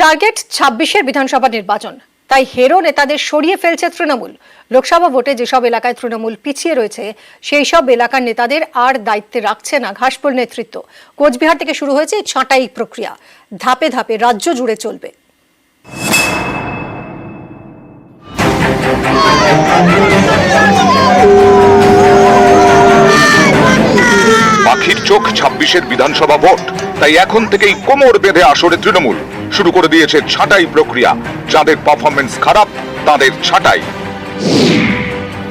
Target ২৬-এর বিধানসভা নির্বাচন, তাই হেরো নেতাদের সরিয়ে ফেলছে তৃণমূল। লোকসভা ভোটে যেসব এলাকায় তৃণমূল পিছিয়ে রয়েছে সেই সব এলাকার নেতাদের আর দায়িত্বে রাখছে না ঘাসফুল নেতৃত্ব। কোচবিহার থেকে শুরু হয়েছে ছাঁটাই প্রক্রিয়া, ধাপে ধাপে রাজ্য জুড়ে চলবে। পাখির চোখ ২৬-এর বিধানসভা ভোট, তাই এখন থেকেই কোমর বেঁধে আসরে তৃণমূল শুরু করে দিয়েছে ছাঁটাই প্রক্রিয়া। যাদের পারফরমেন্স খারাপ তাদের ছাঁটাই।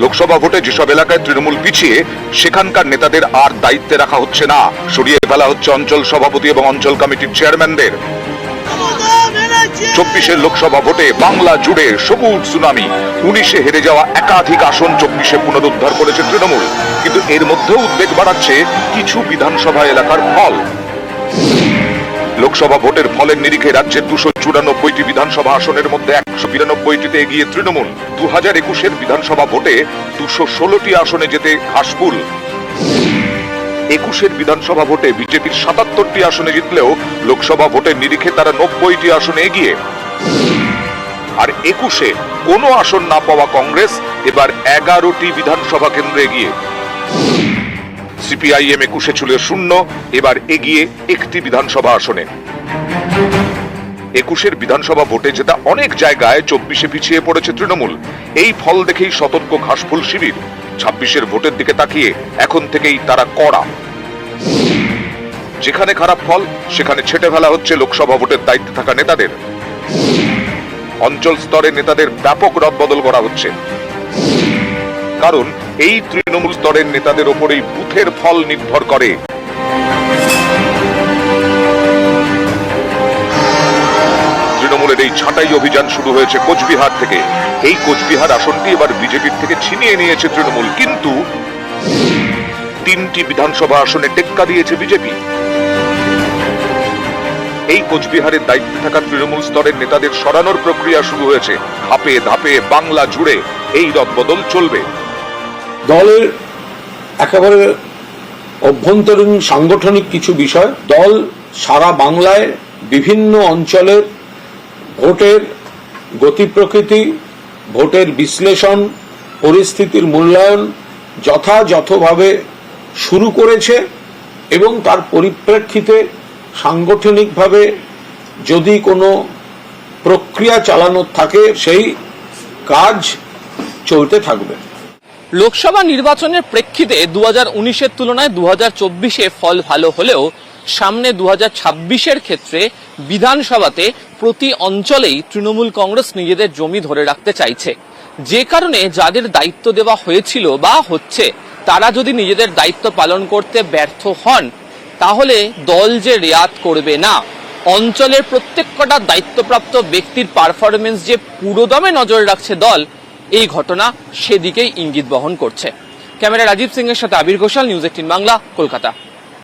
লোকসভা ভোটে যেসব এলাকায় তৃণমূল পিছিয়ে সেখানকার নেতাদের আর দায়িত্বে রাখা হচ্ছে না, সরিয়ে ফেলা হচ্ছে অঞ্চল সভাপতি এবং অঞ্চল কমিটির চেয়ারম্যানদের। ২৪-এর লোকসভা ভোটে বাংলা জুড়ে সবুজ সুনামি। ১৯-এ হেরে যাওয়া একাধিক আসন ২৪-এ পুনরুদ্ধার করেছে তৃণমূল, কিন্তু এর মধ্যেও উদ্বেগ বাড়াচ্ছে কিছু বিধানসভা এলাকার ফল। লোকসভা ভোটের ফলের নিরিখে রাজ্যের ২৯৪টি বিধানসভা আসনের মধ্যে ১৯২টিতে এগিয়ে তৃণমূল। ২০২১-এর বিধানসভা ভোটে ২১৬টি আসনে যেতে ঘাসফুল। ২১-এর বিধানসভা ভোটে বিজেপির ৭৭টি আসনে জিতলেও লোকসভা ভোটের নিরিখে তারা ৯০টি আসনে এগিয়ে। আর ২১-এ কোনো আসন না পাওয়া কংগ্রেস এবার ১১টি বিধানসভা কেন্দ্রে এগিয়ে। সিপিআইএম ২১-এ ছিল ০, এবার এগিয়ে একটি বিধানসভা আসনে। ২১-এর বিধানসভা ভোটে জেতা অনেক জায়গায় ২৪-এ পিছিয়ে পড়েছে তৃণমূল। এই ফল দেখেই সতর্ক ঘাসফুল শিবির। ২৬-এর ভোটের দিকে তাকিয়ে এখন থেকেই তারা কড়া। যেখানে খারাপ ফল সেখানে ছেটে ফেলা হচ্ছে লোকসভা ভোটের দায়িত্বে থাকা নেতাদের। অঞ্চল স্তরে নেতাদের ব্যাপক রদবদল করা হচ্ছে, কারণ এই তৃণমূল স্তরের নেতাদের ওপরেই বুথের ফল নির্ভর করে। তৃণমূলের এই ছাঁটাই অভিযান শুরু হয়েছে কোচবিহার থেকে। এই কোচবিহার আসনটি এবার বিজেপির থেকে ছিনিয়ে নিয়েছে তৃণমূল, কিন্তু ৩টি বিধানসভা আসনে টেক্কা দিয়েছে বিজেপি। এই কোচবিহারের দায়িত্বে থাকা তৃণমূল স্তরের নেতাদের সরানোর প্রক্রিয়া শুরু হয়েছে। ধাপে ধাপে বাংলা জুড়ে এই রদবদল চলবে। দলের একেবারে অভ্যন্তরীণ সাংগঠনিক কিছু বিষয়, দল সারা বাংলায় বিভিন্ন অঞ্চলের ভোটের গতি প্রকৃতি, ভোটের বিশ্লেষণ, পরিস্থিতির মূল্যায়ন যথাযথভাবে শুরু করেছে এবং তার পরিপ্রেক্ষিতে সাংগঠনিকভাবে যদি কোনো প্রক্রিয়া চালানো থাকে সেই কাজ চলতে থাকবে। লোকসভা নির্বাচনের প্রেক্ষিতে ২০১৯-এর তুলনায় ২০২৪-এ ফল ভালো হলেও সামনে ২০২৬-এর ক্ষেত্রে বিধানসভাতে প্রতি অঞ্চলেই তৃণমূল কংগ্রেস নিজেদের জমি ধরে রাখতে চাইছে। যে কারণে যাদের দায়িত্ব দেওয়া হয়েছিল বা হচ্ছে তারা যদি নিজেদের দায়িত্ব পালন করতে ব্যর্থ হন, তাহলে দল যে রেয়াত করবে না, অঞ্চলের প্রত্যেক কটা দায়িত্বপ্রাপ্ত ব্যক্তির পারফরমেন্স যে পুরোদমে নজর রাখছে দল, এই ঘটনা সেদিকেই ইঙ্গিত বহন করছে। ক্যামেরা রাজীব সিং এর সাথে আবির ঘোষাল, নিউজ ১৮ বাংলা, কলকাতা।